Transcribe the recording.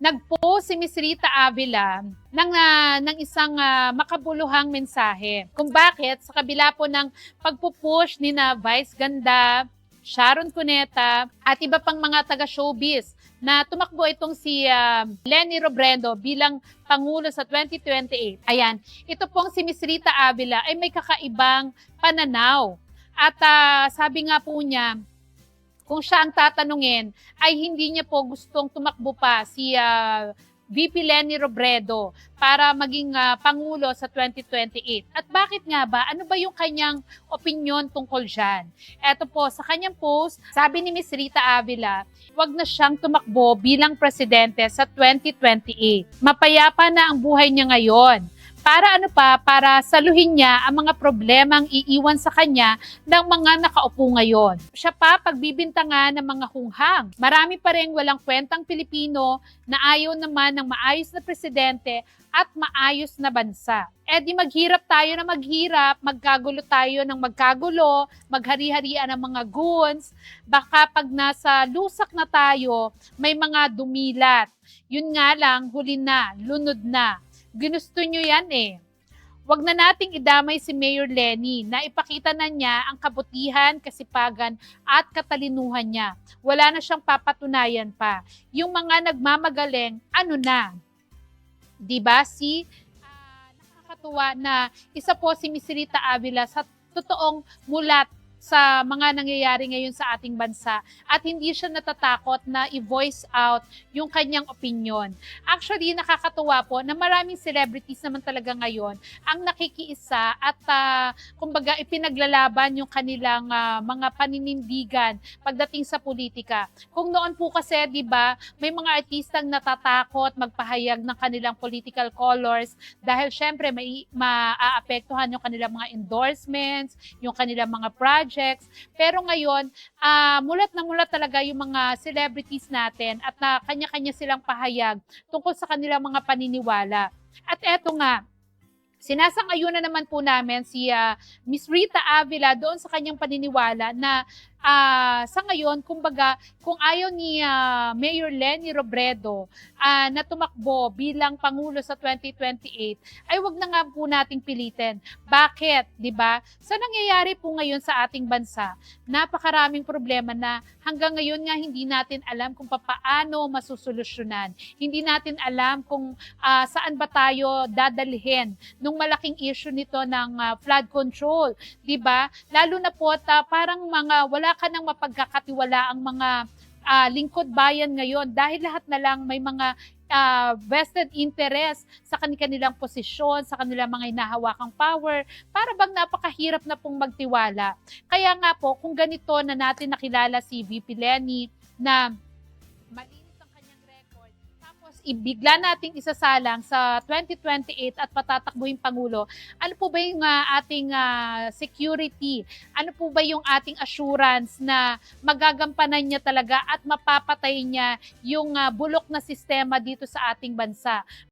Nag-post si Miss Rita Avila ng isang makabuluhang mensahe. Kung bakit sa kabila po ng pagpupush ni na Vice Ganda, Sharon Cuneta, at iba pang mga taga-showbiz na tumakbo itong si Leni Robredo bilang Pangulo sa 2028. Ayan, ito pong si Miss Rita Avila ay may kakaibang pananaw. At sabi nga po niya, kung siya ang tatanungin, ay hindi niya po gustong tumakbo pa si VP Leni Robredo para maging Pangulo sa 2028. At bakit nga ba? Ano ba yung kanyang opinion tungkol dyan? Eto po, sa kanyang post, sabi ni Ms. Rita Avila, wag na siyang tumakbo bilang presidente sa 2028. Mapayapa na ang buhay niya ngayon. Para saluhin niya ang mga problemang iiwan sa kanya ng mga nakaupo ngayon. Siya pa pagbibintangan ng mga hunghang. Marami pa rin walang kwentang Pilipino na ayaw naman ng maayos na presidente at maayos na bansa. Eh di maghirap tayo na maghirap, magkagulo tayo ng magkagulo, maghari-harian ng mga goons, baka pag nasa lusak na tayo, may mga dumilat. Yun nga lang, huli na, lunod na. Ginusto nyo yan eh. Huwag na nating idamay si Mayor Leni na ipakita na niya ang kabutihan, kasipagan at katalinuhan niya. Wala na siyang papatunayan pa. Yung mga nagmamagaling, ano na? Diba nakakatuwa na isa po si Miss Rita Avila sa totoong mulat sa mga nangyayari ngayon sa ating bansa at hindi siya natatakot na i-voice out yung kanyang opinion. Actually, nakakatuwa po na maraming celebrities naman talaga ngayon ang nakikiisa at kumbaga ipinaglalaban yung kanilang mga paninindigan pagdating sa politika. Kung noon po kasi, di ba, may mga artistang natatakot magpahayag ng kanilang political colors dahil syempre may maaapektuhan yung kanilang mga endorsements, yung kanilang mga projects. Pero ngayon, mulat na mulat talaga yung mga celebrities natin at kanya-kanya silang pahayag tungkol sa kanilang mga paniniwala. At eto nga, sinasang-ayunan naman po namin si Miss Rita Avila doon sa kanyang paniniwala na sa ngayon, kumbaga, kung ayaw ni Mayor Leni Robredo na tumakbo bilang Pangulo sa 2028, ay wag na nga po nating pilitin. Bakit? Diba? Sa nangyayari po ngayon sa ating bansa, napakaraming problema na hanggang ngayon nga hindi natin alam kung paano masusolusyonan. Hindi natin alam kung saan ba tayo dadalhin nung malaking issue nito ng flood control. Diba? Lalo na po parang wala ka nang mapagkakatiwala ang mga lingkod bayan ngayon dahil lahat na lang may mga vested interest sa kanilang posisyon, sa kanilang mga hinahawakang power, para bang napakahirap na pong magtiwala. Kaya nga po, kung ganito na natin nakilala si VP Leni na malinis ang kanyang record, tapos ibigla nating isasalang sa 2028 at patatakbuhin Pangulo, ano po ba yung ating security? Ano po ba yung ating assurance na magagampanan niya talaga at mapapatay niya yung bulok na sistema dito sa ating bansa?